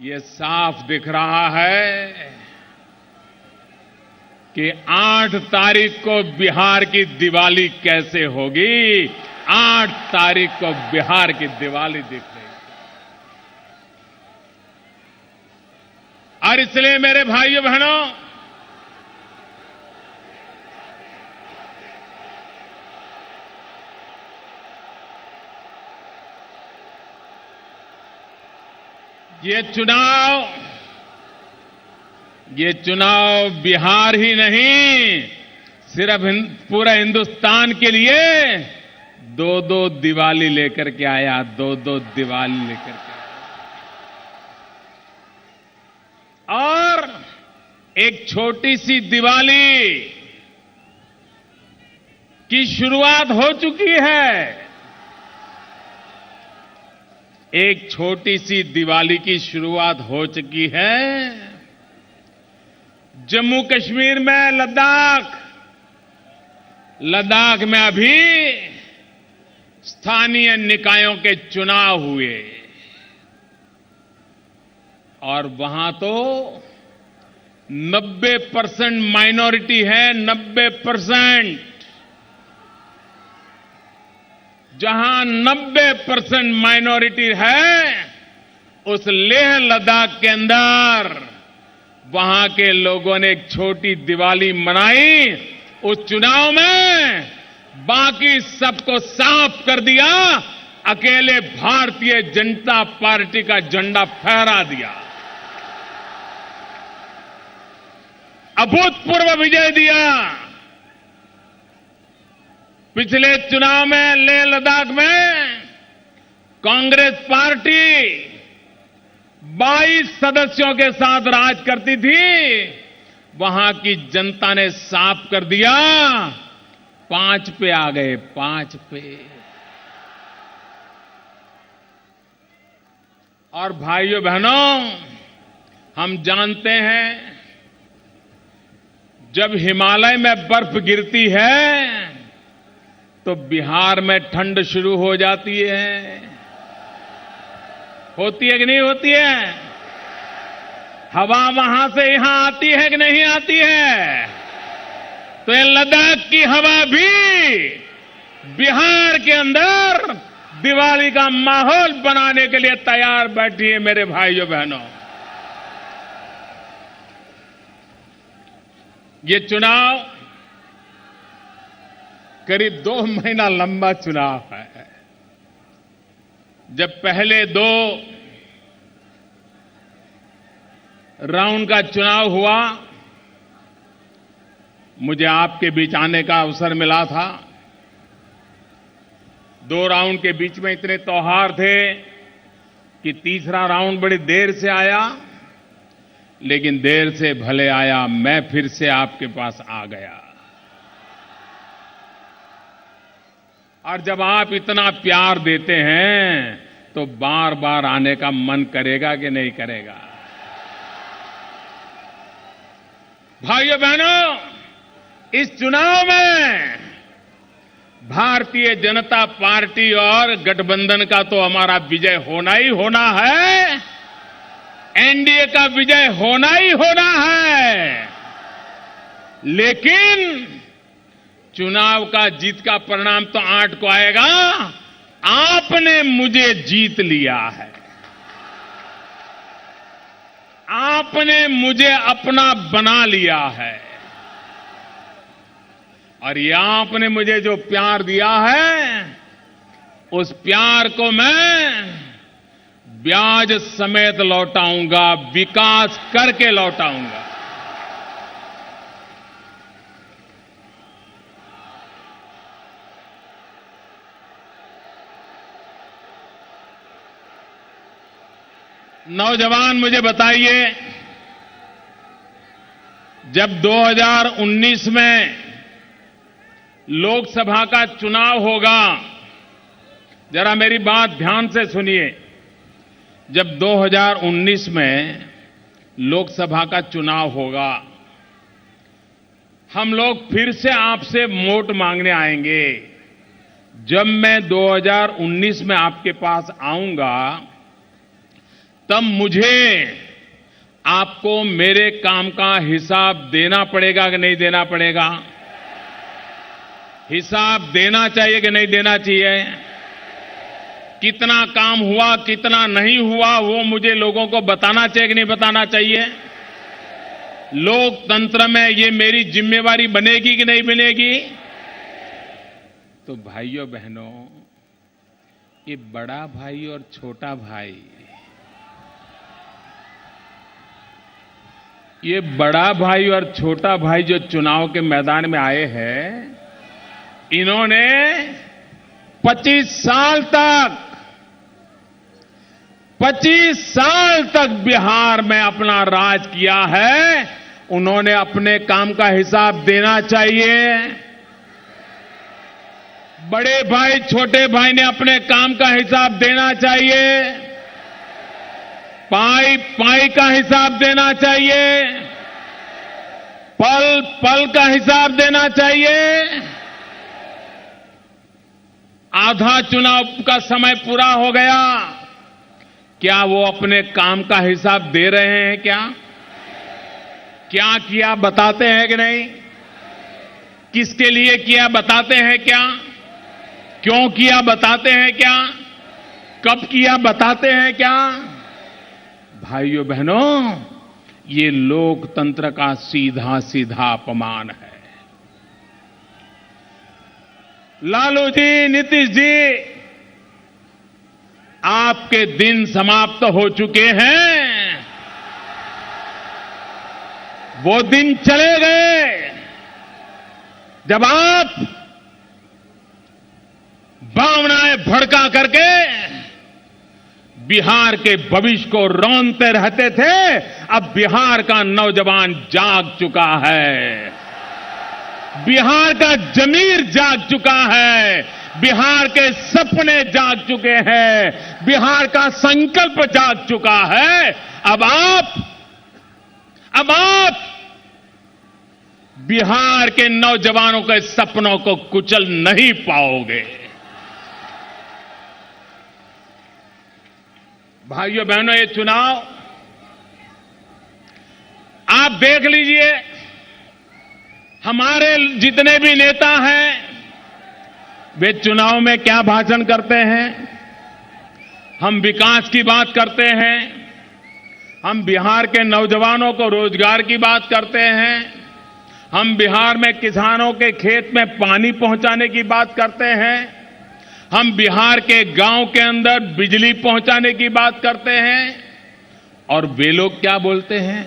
ये साफ दिख रहा है कि 8 तारीख को बिहार की दिवाली कैसे होगी। 8 तारीख को बिहार की दिवाली दिख रही है। और इसलिए मेरे भाइयों बहनों, ये चुनाव बिहार ही नहीं, सिर्फ पूरा हिंदुस्तान के लिए 2-2 दिवाली लेकर के आया। 2-2 दिवाली लेकर के आया। और एक छोटी सी दिवाली की शुरुआत हो चुकी है। एक छोटी सी दिवाली की शुरुआत हो चुकी है। जम्मू कश्मीर में लद्दाख में अभी स्थानीय निकायों के चुनाव हुए और वहां तो 90% माइनॉरिटी है। 90%। जहां 90% माइनॉरिटी है, उस लेह लद्दाख के अंदर वहां के लोगों ने एक छोटी दिवाली मनाई। उस चुनाव में बाकी सबको साफ कर दिया। अकेले भारतीय जनता पार्टी का झंडा फहरा दिया। अभूतपूर्व विजय दिया। पिछले चुनाव में लेह लद्दाख में कांग्रेस पार्टी 22 सदस्यों के साथ राज करती थी। वहां की जनता ने साफ कर दिया। 5 पे आ गए। 5 पे। और भाइयों बहनों, हम जानते हैं जब हिमालय में बर्फ गिरती है तो बिहार में ठंड शुरू हो जाती है। होती है कि नहीं होती है? हवा वहां से यहां आती है कि नहीं आती है? तो ये लद्दाख की हवा भी बिहार के अंदर दिवाली का माहौल बनाने के लिए तैयार बैठी है। मेरे भाइयों बहनों, ये चुनाव करीब 2 महीना लंबा चुनाव है। जब पहले 2 राउंड का चुनाव हुआ, मुझे आपके बीच आने का अवसर मिला था। 2 राउंड के बीच में इतने त्योहार थे कि तीसरा राउंड बड़ी देर से आया, लेकिन देर से भले आया, मैं फिर से आपके पास आ गया। और जब आप इतना प्यार देते हैं तो बार बार आने का मन करेगा कि नहीं करेगा? भाइयों बहनों, इस चुनाव में भारतीय जनता पार्टी और गठबंधन का तो हमारा विजय होना ही होना है। एनडीए का विजय होना ही होना है। लेकिन चुनाव का जीत का परिणाम तो 8 को आएगा। आपने मुझे जीत लिया है। आपने मुझे अपना बना लिया है। और ये आपने मुझे जो प्यार दिया है, उस प्यार को मैं ब्याज समेत लौटाऊंगा, विकास करके लौटाऊंगा। नौजवान, मुझे बताइए, जब 2019 में लोकसभा का चुनाव होगा, जरा मेरी बात ध्यान से सुनिए। जब 2019 में लोकसभा का चुनाव होगा, हम लोग फिर से आपसे वोट मांगने आएंगे। जब मैं 2019 में आपके पास आऊंगा, तब मुझे आपको मेरे काम का हिसाब देना पड़ेगा कि नहीं देना पड़ेगा? हिसाब देना चाहिए कि नहीं देना चाहिए? कितना काम हुआ, कितना नहीं हुआ, वो मुझे लोगों को बताना चाहिए कि नहीं बताना चाहिए? लोकतंत्र में ये मेरी जिम्मेवारी बनेगी कि नहीं बनेगी? तो भाइयों बहनों, ये बड़ा भाई और छोटा भाई, ये बड़ा भाई और छोटा भाई जो चुनाव के मैदान में आए हैं, इन्होंने 25 साल तक बिहार में अपना राज किया है। उन्होंने अपने काम का हिसाब देना चाहिए। बड़े भाई छोटे भाई ने अपने काम का हिसाब देना चाहिए। पाई पाई का हिसाब देना चाहिए। पल पल का हिसाब देना चाहिए। आधा चुनाव का समय पूरा हो गया, क्या वो अपने काम का हिसाब दे रहे हैं? क्या किया बताते हैं कि नहीं? किसके लिए किया बताते हैं क्या? क्यों किया बताते हैं क्या? कब किया बताते हैं क्या? भाइयों बहनों, ये लोकतंत्र का सीधा सीधा अपमान है। लालू जी, नीतीश जी, आपके दिन समाप्त हो चुके हैं। वो दिन चले गए जब आप भावनाएं भड़का करके बिहार के भविष्य को रौंदते रहते थे। अब बिहार का नौजवान जाग चुका है। बिहार का जमीर जाग चुका है। बिहार के सपने जाग चुके हैं। बिहार का संकल्प जाग चुका है। अब आप बिहार के नौजवानों के सपनों को कुचल नहीं पाओगे। भाइयों बहनों, ये चुनाव आप देख लीजिए, हमारे जितने भी नेता हैं वे चुनाव में क्या भाषण करते हैं। हम विकास की बात करते हैं, हम बिहार के नौजवानों को रोजगार की बात करते हैं, हम बिहार में किसानों के खेत में पानी पहुंचाने की बात करते हैं, हम बिहार के गांव के अंदर बिजली पहुंचाने की बात करते हैं। और वे लोग क्या बोलते हैं?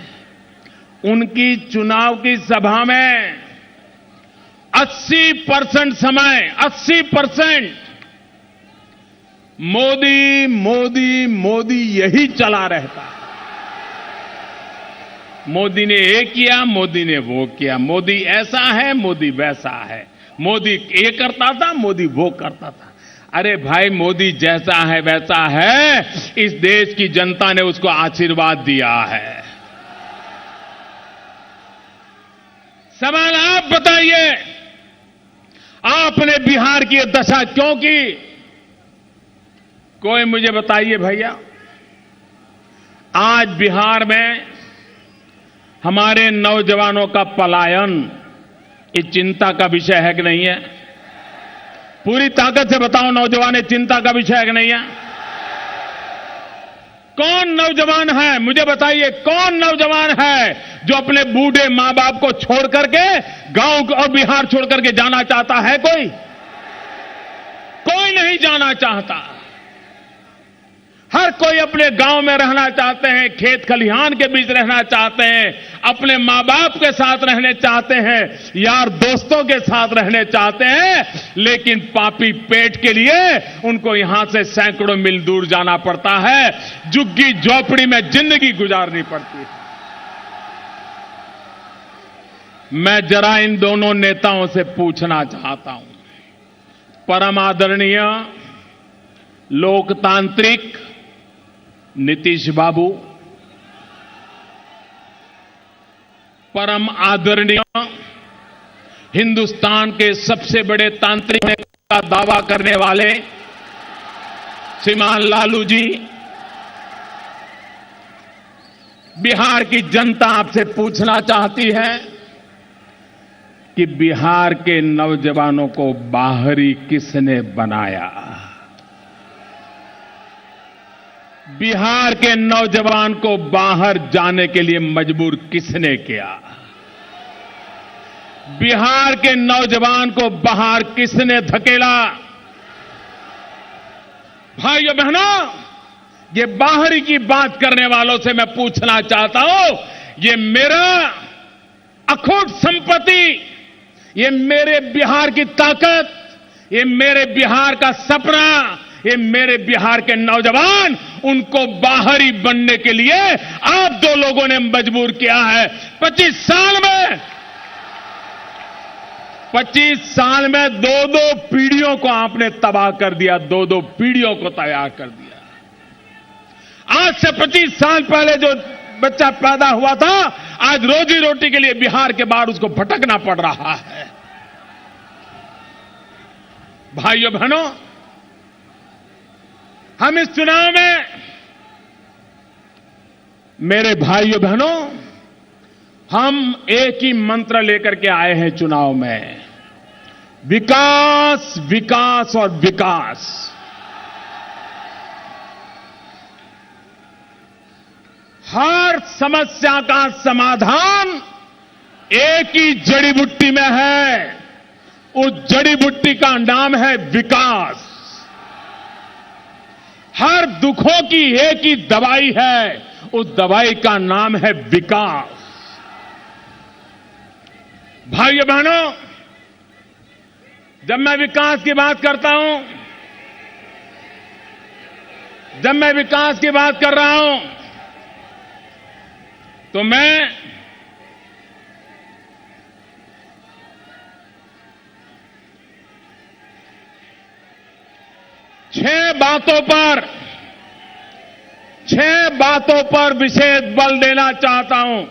उनकी चुनाव की सभा में 80% समय 80% मोदी मोदी मोदी यही चला रहता है। मोदी ने ये किया, मोदी ने वो किया, मोदी ऐसा है, मोदी वैसा है, मोदी ये करता था, मोदी वो करता था। अरे भाई, मोदी जैसा है वैसा है, इस देश की जनता ने उसको आशीर्वाद दिया है। सवाल आप बताइए, आपने बिहार की दशा क्यों की? कोई मुझे बताइए भैया। आज बिहार में हमारे नौजवानों का पलायन ये चिंता का विषय है कि नहीं है? पूरी ताकत से बताओ, नौजवान ये चिंता का विषय है कि नहीं है? कौन नौजवान है मुझे बताइए, कौन नौजवान है जो अपने बूढ़े मां बाप को छोड़ करके गांव और बिहार छोड़ करके जाना चाहता है? कोई नहीं जाना चाहता। हर कोई अपने गांव में रहना चाहते हैं, खेत खलिहान के बीच रहना चाहते हैं, अपने मां बाप के साथ रहने चाहते हैं, यार दोस्तों के साथ रहने चाहते हैं। लेकिन पापी पेट के लिए उनको यहां से सैकड़ों मील दूर जाना पड़ता है, झुग्गी झोपड़ी में जिंदगी गुजारनी पड़ती है। मैं जरा इन दोनों नेताओं से पूछना चाहता हूं, परम आदरणीय लोकतांत्रिक नीतीश बाबू, परम आदरणीय हिंदुस्तान के सबसे बड़े तांत्रिक का दावा करने वाले श्रीमान लालू जी, बिहार की जनता आपसे पूछना चाहती है कि बिहार के नौजवानों को बाहरी किसने बनाया? बिहार के नौजवान को बाहर जाने के लिए मजबूर किसने किया? बिहार के नौजवान को बाहर किसने धकेला? भाइयों बहनों, ये बाहरी की बात करने वालों से मैं पूछना चाहता हूं, ये मेरा अखूट संपत्ति, ये मेरे बिहार की ताकत, ये मेरे बिहार का सपना, ये मेरे बिहार के नौजवान, उनको बाहरी बनने के लिए आप दो लोगों ने मजबूर किया है। 25 साल में दो पीढ़ियों को आपने तबाह कर दिया, दो पीढ़ियों को तैयार कर दिया। आज से 25 साल पहले जो बच्चा पैदा हुआ था, आज रोजी रोटी के लिए बिहार के बाहर उसको भटकना पड़ रहा है। भाइयों बहनों, हम इस चुनाव में, मेरे भाइयों बहनों, हम एक ही मंत्र लेकर के आए हैं चुनाव में, विकास, विकास और विकास। हर समस्या का समाधान एक ही जड़ी बूटी में है, उस जड़ी बूटी का नाम है विकास। हर दुखों की एक ही दवाई है, उस दवाई का नाम है विकास। भाइयों बहनों, जब मैं विकास की बात करता हूं, जब मैं विकास की बात कर रहा हूं, तो मैं छह बातों पर विशेष बल देना चाहता हूं।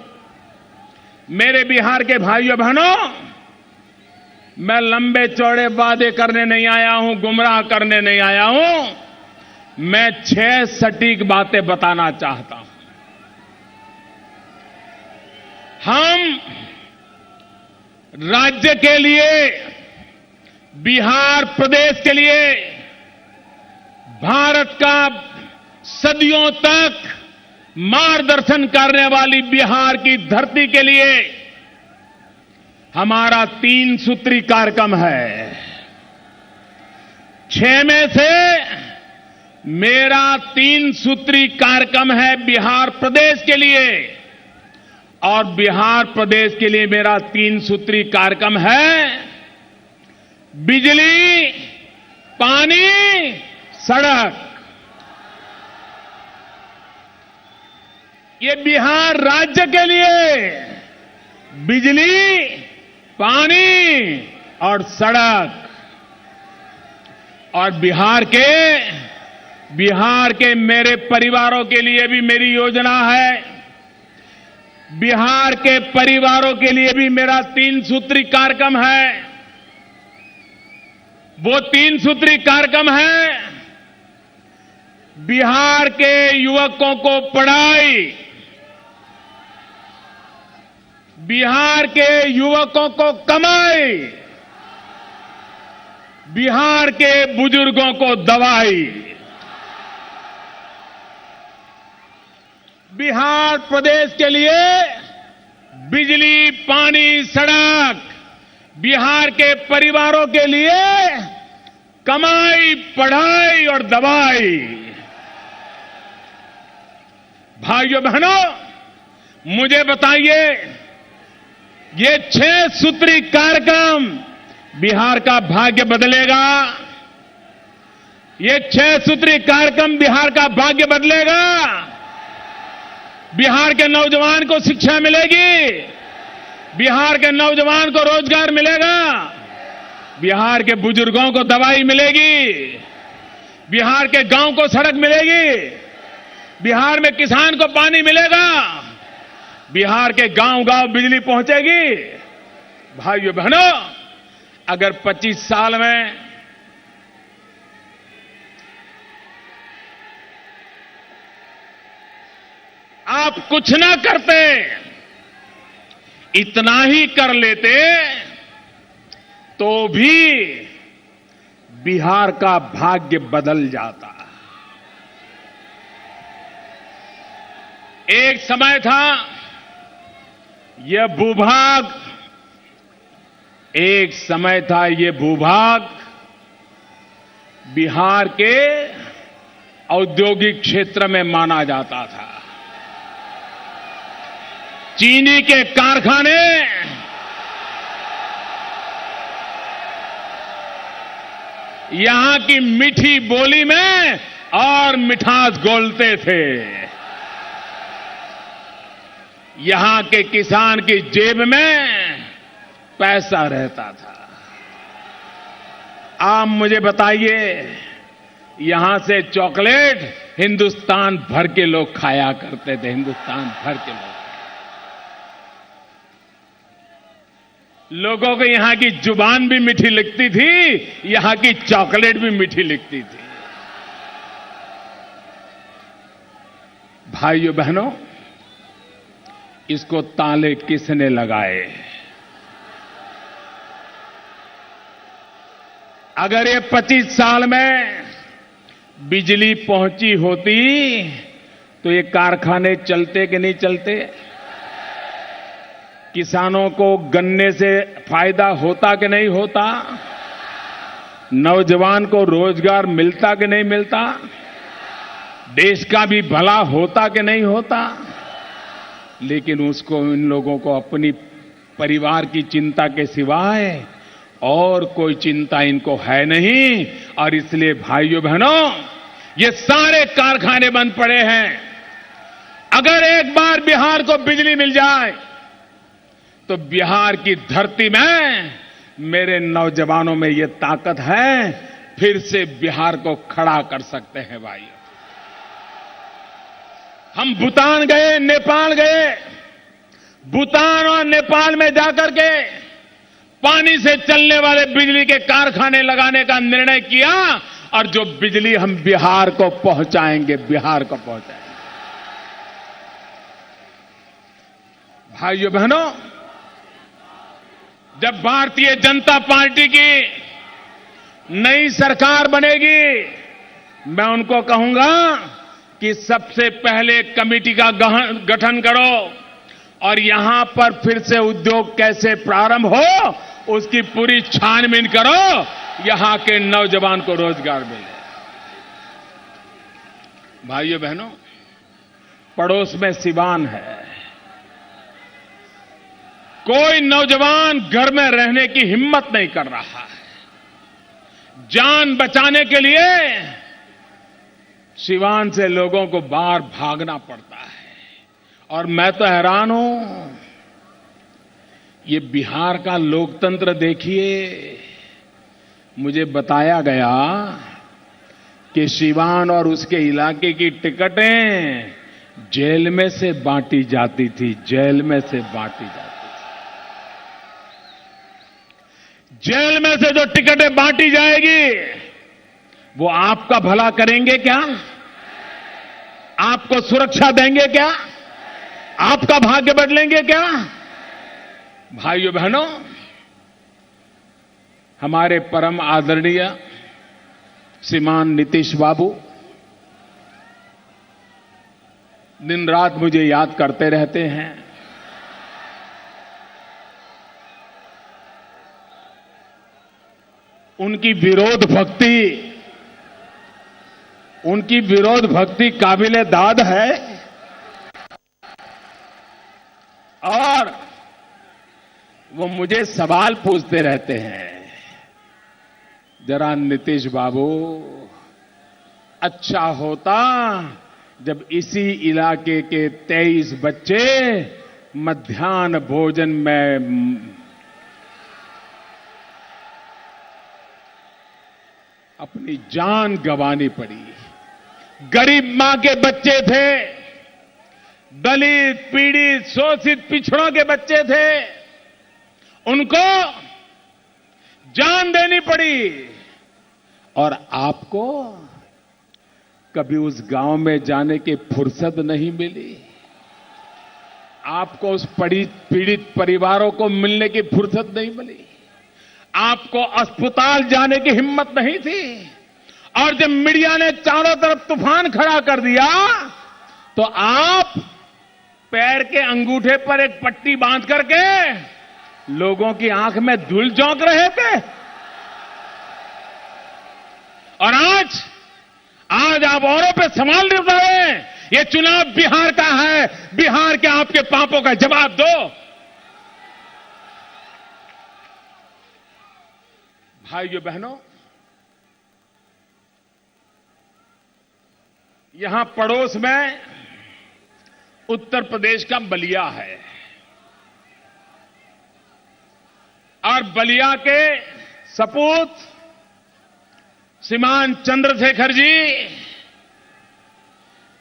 मेरे बिहार के भाइयों बहनों, मैं लंबे चौड़े वादे करने नहीं आया हूं, गुमराह करने नहीं आया हूं। मैं 6 सटीक बातें बताना चाहता हूं। हम राज्य के लिए, बिहार प्रदेश के लिए, भारत का सदियों तक मार्गदर्शन करने वाली बिहार की धरती के लिए हमारा 3 सूत्री कार्यक्रम है। 6 में से मेरा 3 सूत्री कार्यक्रम है बिहार प्रदेश के लिए, और बिहार प्रदेश के लिए मेरा 3 सूत्री कार्यक्रम है बिजली, पानी, सड़क। ये बिहार राज्य के लिए बिजली, पानी और सड़क, और बिहार के मेरे परिवारों के लिए भी मेरी योजना है। बिहार के परिवारों के लिए भी मेरा 3 सूत्री कार्यक्रम है। वो 3 सूत्री कार्यक्रम है, बिहार के युवकों को पढ़ाई, बिहार के युवकों को कमाई, बिहार के बुजुर्गों को दवाई। बिहार प्रदेश के लिए बिजली, पानी, सड़क, बिहार के परिवारों के लिए कमाई, पढ़ाई और दवाई। भाइयों बहनों, मुझे बताइए, ये 6 सूत्री कार्यक्रम बिहार का भाग्य बदलेगा? ये 6 सूत्री कार्यक्रम बिहार का भाग्य बदलेगा? बिहार के नौजवान को शिक्षा मिलेगी? बिहार के नौजवान को रोजगार मिलेगा? बिहार के बुजुर्गों को दवाई मिलेगी? बिहार के गांव को सड़क मिलेगी? बिहार में किसान को पानी मिलेगा? बिहार के गांव-गांव बिजली पहुंचेगी? भाइयों बहनों, अगर 25 साल में आप कुछ ना करते, इतना ही कर लेते तो भी बिहार का भाग्य बदल जाता। एक समय था यह भूभाग बिहार के औद्योगिक क्षेत्र में माना जाता था। चीनी के कारखाने यहां की मीठी बोली में और मिठास घोलते थे। यहां के किसान की जेब में पैसा रहता था। आप मुझे बताइए, यहां से चॉकलेट हिंदुस्तान भर के लोग खाया करते थे। हिंदुस्तान भर के लोगों को यहां की जुबान भी मीठी लगती थी, यहां की चॉकलेट भी मीठी लगती थी। भाइयों बहनों, इसको ताले किसने लगाए? अगर ये 25 साल में बिजली पहुंची होती तो ये कारखाने चलते कि नहीं चलते? किसानों को गन्ने से फायदा होता कि नहीं होता? नौजवान को रोजगार मिलता कि नहीं मिलता? देश का भी भला होता कि नहीं होता? लेकिन उसको, इन लोगों को अपनी परिवार की चिंता के सिवाय और कोई चिंता इनको है नहीं। और इसलिए भाइयों बहनों, ये सारे कारखाने बंद पड़े हैं। अगर एक बार बिहार को बिजली मिल जाए तो बिहार की धरती में मेरे नौजवानों में ये ताकत है, फिर से बिहार को खड़ा कर सकते हैं। भाइयों, हम भूटान गए, नेपाल गए। भूटान और नेपाल में जाकर के पानी से चलने वाले बिजली के कारखाने लगाने का निर्णय किया, और जो बिजली हम बिहार को पहुंचाएंगे, बिहार को पहुंचाएंगे। भाइयों बहनों, जब भारतीय जनता पार्टी की नई सरकार बनेगी, मैं उनको कहूंगा कि सबसे पहले कमेटी का गठन करो और यहां पर फिर से उद्योग कैसे प्रारंभ हो उसकी पूरी छानबीन करो, यहां के नौजवान को रोजगार मिले। भाइयों बहनों, पड़ोस में सिवान है। कोई नौजवान घर में रहने की हिम्मत नहीं कर रहा है। जान बचाने के लिए सिवान से लोगों को बाहर भागना पड़ता है। और मैं तो हैरान हूं, ये बिहार का लोकतंत्र देखिए। मुझे बताया गया कि सिवान और उसके इलाके की टिकटें जेल में से बांटी जाती थी, जेल में से बांटी जाती थी। जेल में से जो टिकटें बांटी जाएगी, वो आपका भला करेंगे क्या? आपको सुरक्षा देंगे क्या? आपका भाग्य बदलेंगे क्या? भाइयों बहनों, हमारे परम आदरणीय श्रीमान नीतीश बाबू दिन रात मुझे याद करते रहते हैं। उनकी विरोध भक्ति काबिले दाद है। और वो मुझे सवाल पूछते रहते हैं, जरा नीतीश बाबू, अच्छा होता जब इसी इलाके के 23 बच्चे मध्याह्न भोजन में अपनी जान गंवानी पड़ी। गरीब मां के बच्चे थे, दलित, पीड़ित, शोषित, पिछड़ों के बच्चे थे, उनको जान देनी पड़ी। और आपको कभी उस गांव में जाने की फुर्सत नहीं मिली। आपको उस पीड़ित परिवारों को मिलने की फुर्सत नहीं मिली, आपको अस्पताल जाने की हिम्मत नहीं थी, और जब मीडिया ने चारों तरफ तूफान खड़ा कर दिया तो आप पैर के अंगूठे पर एक पट्टी बांध करके लोगों की आंख में धूल झोंक रहे थे। और आज आप औरों पे सवाल नहीं उठा रहे हैं। ये चुनाव बिहार का है, बिहार के आपके पापों का जवाब दो। भाइयों बहनों, यहां पड़ोस में उत्तर प्रदेश का बलिया है, और बलिया के सपूत श्रीमान चंद्रशेखर जी,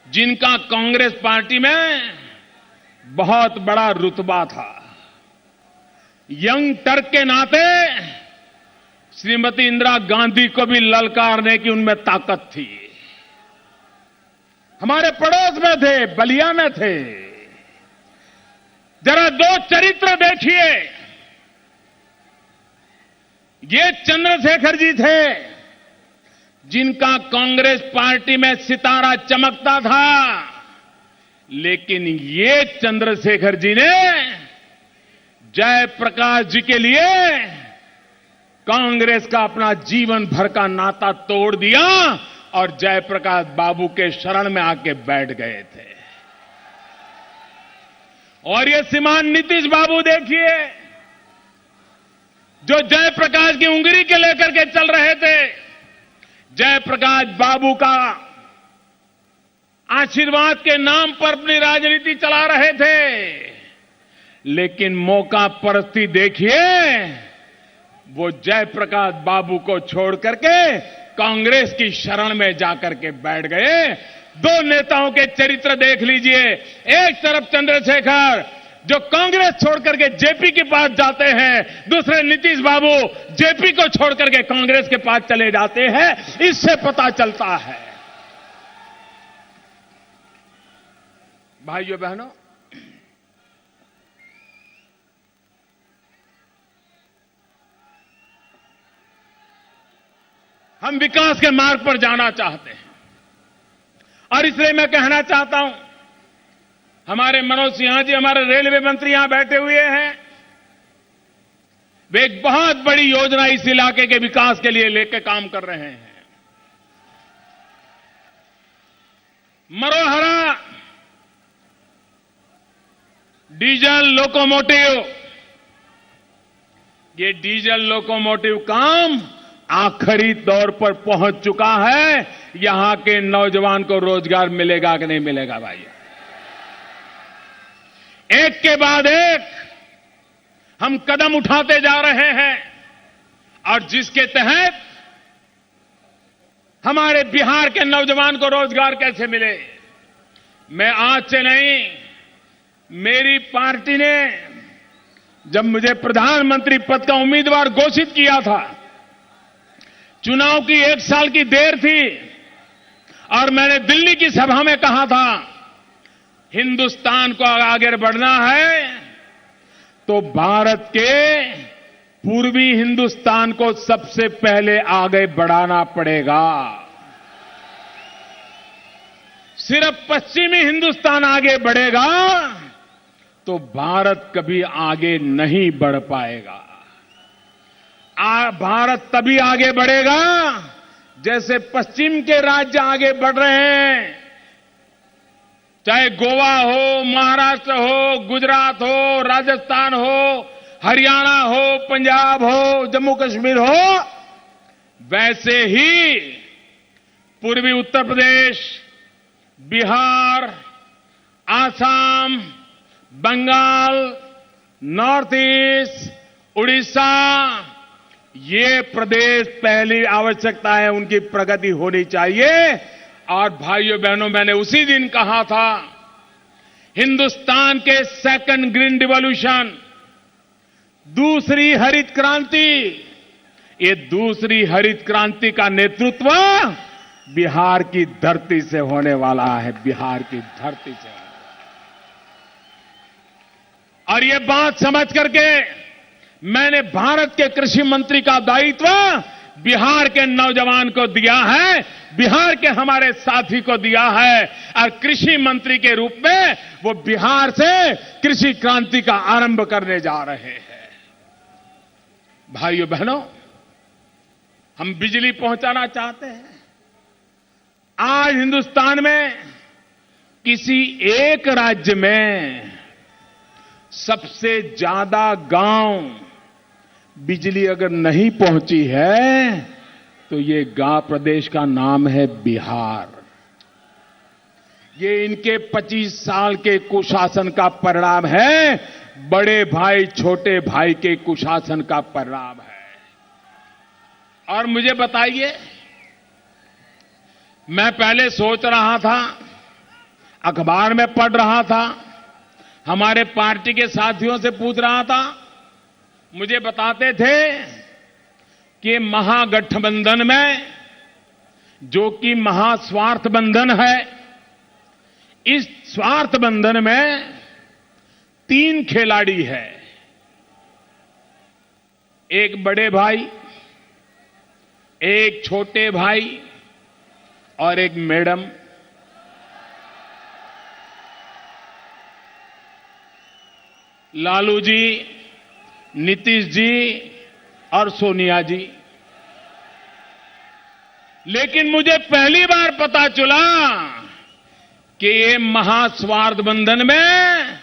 जिनका कांग्रेस पार्टी में बहुत बड़ा रुतबा था, यंग टर्क के नाते श्रीमती इंदिरा गांधी को भी ललकारने की उनमें ताकत थी। हमारे पड़ोस में थे, बलिया में थे। जरा दो चरित्र देखिए। ये चंद्रशेखर जी थे जिनका कांग्रेस पार्टी में सितारा चमकता था, लेकिन ये चंद्रशेखर जी ने जयप्रकाश जी के लिए कांग्रेस का अपना जीवन भर का नाता तोड़ दिया और जयप्रकाश बाबू के शरण में आके बैठ गए थे। और ये श्रीमान नीतीश बाबू देखिए, जो जयप्रकाश की उंगली के लेकर के चल रहे थे, जयप्रकाश बाबू का आशीर्वाद के नाम पर अपनी राजनीति चला रहे थे, लेकिन मौका परस्ती देखिए, वो जयप्रकाश बाबू को छोड़ करके कांग्रेस की शरण में जाकर के बैठ गए। दो नेताओं के चरित्र देख लीजिए। एक तरफ चंद्रशेखर जो कांग्रेस छोड़ करके जेपी के पास जाते हैं, दूसरे नीतीश बाबू जेपी को छोड़ करके कांग्रेस के पास चले जाते हैं। इससे पता चलता है, भाइयों बहनों, हम विकास के मार्ग पर जाना चाहते हैं, और इसलिए मैं कहना चाहता हूं, हमारे मनोज सिन्हा जी, हमारे रेलवे मंत्री यहां बैठे हुए हैं, वे एक बहुत बड़ी योजना इस इलाके के विकास के लिए लेकर काम कर रहे हैं। मरोहरा डीजल लोकोमोटिव, ये डीजल लोकोमोटिव काम आखिरी दौर पर पहुंच चुका है। यहां के नौजवान को रोजगार मिलेगा कि नहीं मिलेगा भाई? एक के बाद एक हम कदम उठाते जा रहे हैं, और जिसके तहत हमारे बिहार के नौजवान को रोजगार कैसे मिले। मैं आज से नहीं, मेरी पार्टी ने जब मुझे प्रधानमंत्री पद का उम्मीदवार घोषित किया था, चुनाव की 1 साल की देर थी, और मैंने दिल्ली की सभा में कहा था, हिंदुस्तान को आगे बढ़ना है तो भारत के पूर्वी हिंदुस्तान को सबसे पहले आगे बढ़ाना पड़ेगा। सिर्फ पश्चिमी हिंदुस्तान आगे बढ़ेगा तो भारत कभी आगे नहीं बढ़ पाएगा। भारत तभी आगे बढ़ेगा जैसे पश्चिम के राज्य आगे बढ़ रहे हैं, चाहे गोवा हो, महाराष्ट्र हो, गुजरात हो, राजस्थान हो, हरियाणा हो, पंजाब हो, जम्मू कश्मीर हो, वैसे ही पूर्वी उत्तर प्रदेश, बिहार, आसाम, बंगाल, नॉर्थ ईस्ट, उड़ीसा, ये प्रदेश पहली आवश्यकता है, उनकी प्रगति होनी चाहिए। और भाइयों बहनों, मैंने उसी दिन कहा था, हिंदुस्तान के सेकंड ग्रीन रिवॉल्यूशन, दूसरी हरित क्रांति, ये दूसरी हरित क्रांति का नेतृत्व बिहार की धरती से होने वाला है, बिहार की धरती से। और ये बात समझ करके मैंने भारत के कृषि मंत्री का दायित्व बिहार के नौजवान को दिया है, बिहार के हमारे साथी को दिया है और कृषि मंत्री के रूप में वो बिहार से कृषि क्रांति का आरंभ करने जा रहे हैं। भाइयों बहनों, हम बिजली पहुंचाना चाहते हैं। आज हिंदुस्तान में किसी एक राज्य में सबसे ज्यादा गांव बिजली अगर नहीं पहुंची है तो ये गांव प्रदेश का नाम है बिहार। ये इनके 25 साल के कुशासन का परिणाम है, बड़े भाई छोटे भाई के कुशासन का परिणाम है। और मुझे बताइए, मैं पहले सोच रहा था, अखबार में पढ़ रहा था, हमारे पार्टी के साथियों से पूछ रहा था, मुझे बताते थे कि महागठबंधन में, जो कि महास्वार्थ बंधन है, इस स्वार्थ बंधन में 3 खिलाड़ी है। एक बड़े भाई, एक छोटे भाई और एक मैडम। लालू जी, नीतीश जी और सोनिया जी। लेकिन मुझे पहली बार पता चला कि ये महास्वार्थ बंधन में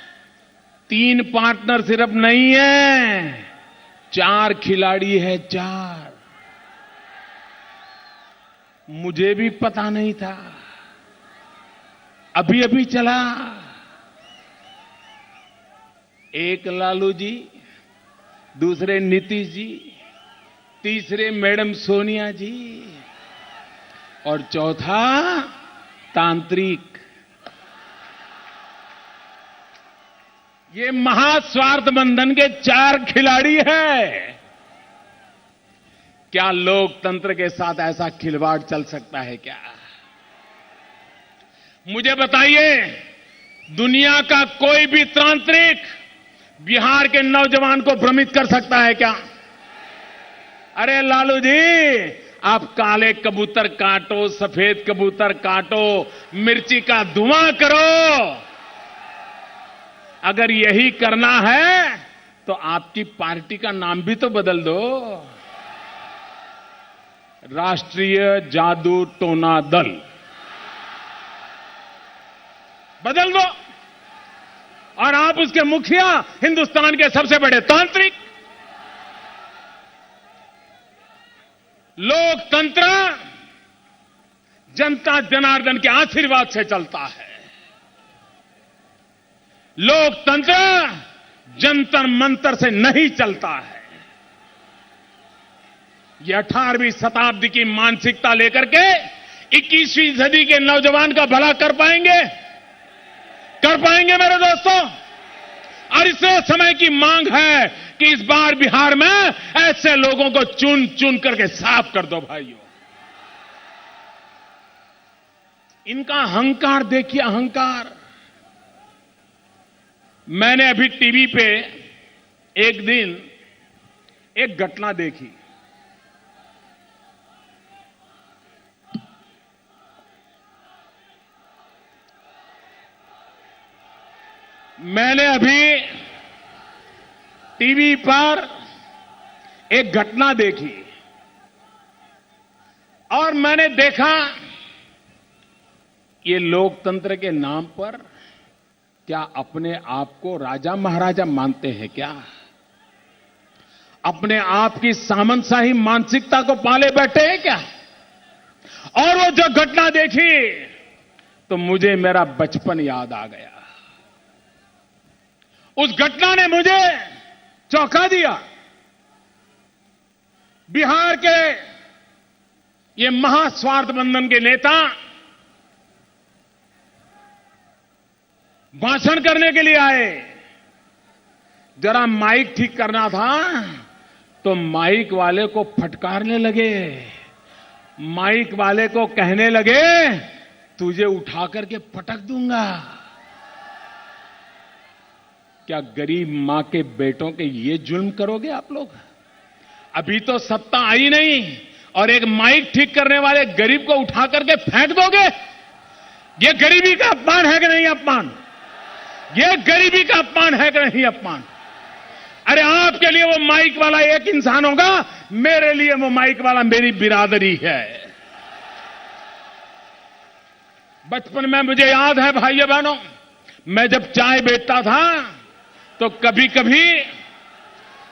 3 पार्टनर सिर्फ नहीं है, 4 खिलाड़ी है, 4। मुझे भी पता नहीं था, अभी अभी चला। एक लालू जी, दूसरे नीतीश जी, तीसरे मैडम सोनिया जी और चौथा तांत्रिक। ये महास्वार्थ बंधन के 4 खिलाड़ी हैं। क्या लोकतंत्र के साथ ऐसा खिलवाड़ चल सकता है क्या? मुझे बताइए, दुनिया का कोई भी तांत्रिक बिहार के नौजवान को भ्रमित कर सकता है क्या? अरे लालू जी, आप काले कबूतर काटो, सफेद कबूतर काटो, मिर्ची का धुआं करो। अगर यही करना है तो आपकी पार्टी का नाम भी तो बदल दो, राष्ट्रीय जादू टोना दल बदल दो। और आप उसके मुखिया हिंदुस्तान के सबसे बड़े तांत्रिक। लोकतंत्र जनता जनार्दन के आशीर्वाद से चलता है। लोकतंत्र जंतर मंतर से नहीं चलता है। ये 18वीं शताब्दी की मानसिकता लेकर के 21वीं सदी के नौजवान का भला कर पाएंगे? कर पाएंगे मेरे दोस्तों? और इससे समय की मांग है कि इस बार बिहार में ऐसे लोगों को चुन चुन करके साफ कर दो भाइयों। इनका अहंकार देखिए, अहंकार। मैंने अभी टीवी पे एक दिन एक घटना देखी। मैंने अभी टीवी पर एक घटना देखी और मैंने देखा ये लोकतंत्र के नाम पर क्या अपने आप को राजा महाराजा मानते हैं क्या? अपने आप की सामंतशाही मानसिकता को पाले बैठे हैं क्या? और वो जो घटना देखी तो मुझे मेरा बचपन याद आ गया। उस घटना ने मुझे चौंका दिया। बिहार के ये महास्वार्थ बंधन के नेता भाषण करने के लिए आए। जरा माइक ठीक करना था तो माइक वाले को फटकारने लगे। माइक वाले को कहने लगे, तुझे उठा करके पटक दूंगा। क्या गरीब मां के बेटों के ये जुल्म करोगे आप लोग? अभी तो सत्ता आई नहीं और एक माइक ठीक करने वाले गरीब को उठा करके फेंक दोगे? ये गरीबी का अपमान है कि नहीं अपमान? ये गरीबी का अपमान है कि नहीं अपमान? अरे आपके लिए वो माइक वाला एक इंसान होगा, मेरे लिए वो माइक वाला मेरी बिरादरी है। बचपन में मुझे याद है भाइयों बहनों, मैं जब चाय बेचता था तो कभी कभी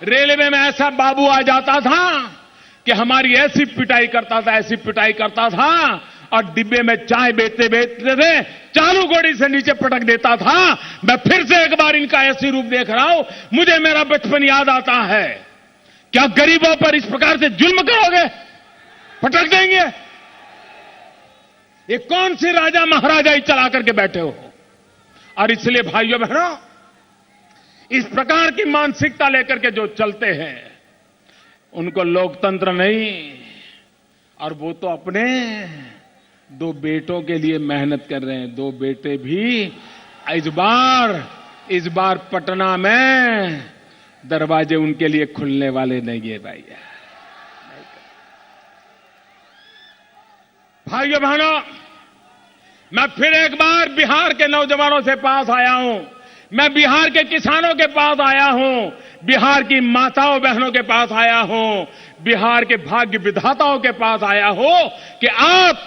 रेलवे में ऐसा बाबू आ जाता था कि हमारी ऐसी पिटाई करता था और डिब्बे में चाय बेचते बेचते थे चालू गोड़ी से नीचे पटक देता था। मैं फिर से एक बार इनका ऐसी रूप देख रहा हूं, मुझे मेरा बचपन याद आता है। क्या गरीबों पर इस प्रकार से जुल्म करोगे? पटक देंगे? ये कौन सी राजा महाराजा ही चला करके बैठे हो? और इसलिए भाइयों बहनों, इस प्रकार की मानसिकता लेकर के जो चलते हैं उनको लोकतंत्र नहीं, और वो तो अपने 2 बेटों के लिए मेहनत कर रहे हैं। 2 बेटे भी इस बार पटना में दरवाजे उनके लिए खुलने वाले नहीं है भैया। भाइयों बहनों, मैं फिर एक बार बिहार के नौजवानों से पास आया हूं, मैं बिहार के किसानों के पास आया हूं, बिहार की माताओं बहनों के पास आया हूं, बिहार के भाग्य विधाताओं के पास आया हूं कि आप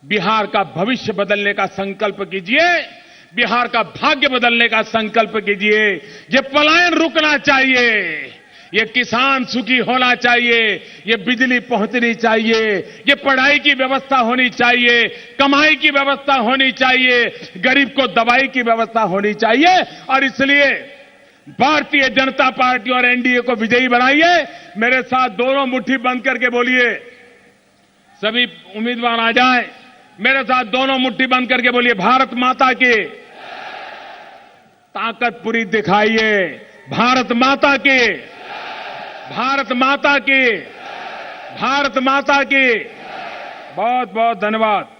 बिहार का भविष्य बदलने का संकल्प कीजिए, बिहार का भाग्य बदलने का संकल्प कीजिए। ये पलायन रुकना चाहिए, ये किसान सुखी होना चाहिए, ये बिजली पहुंचनी चाहिए, ये पढ़ाई की व्यवस्था होनी चाहिए, कमाई की व्यवस्था होनी चाहिए, गरीब को दवाई की व्यवस्था होनी चाहिए। और इसलिए भारतीय जनता पार्टी और एनडीए को विजयी बनाइए। मेरे साथ दोनों मुट्ठी बंद करके बोलिए, सभी उम्मीदवार आ जाएं, मेरे साथ दोनों मुट्ठी बंद करके बोलिए, भारत माता की ताकत पूरी दिखाइए, भारत माता की, भारत माता की, भारत माता की। बहुत बहुत धन्यवाद।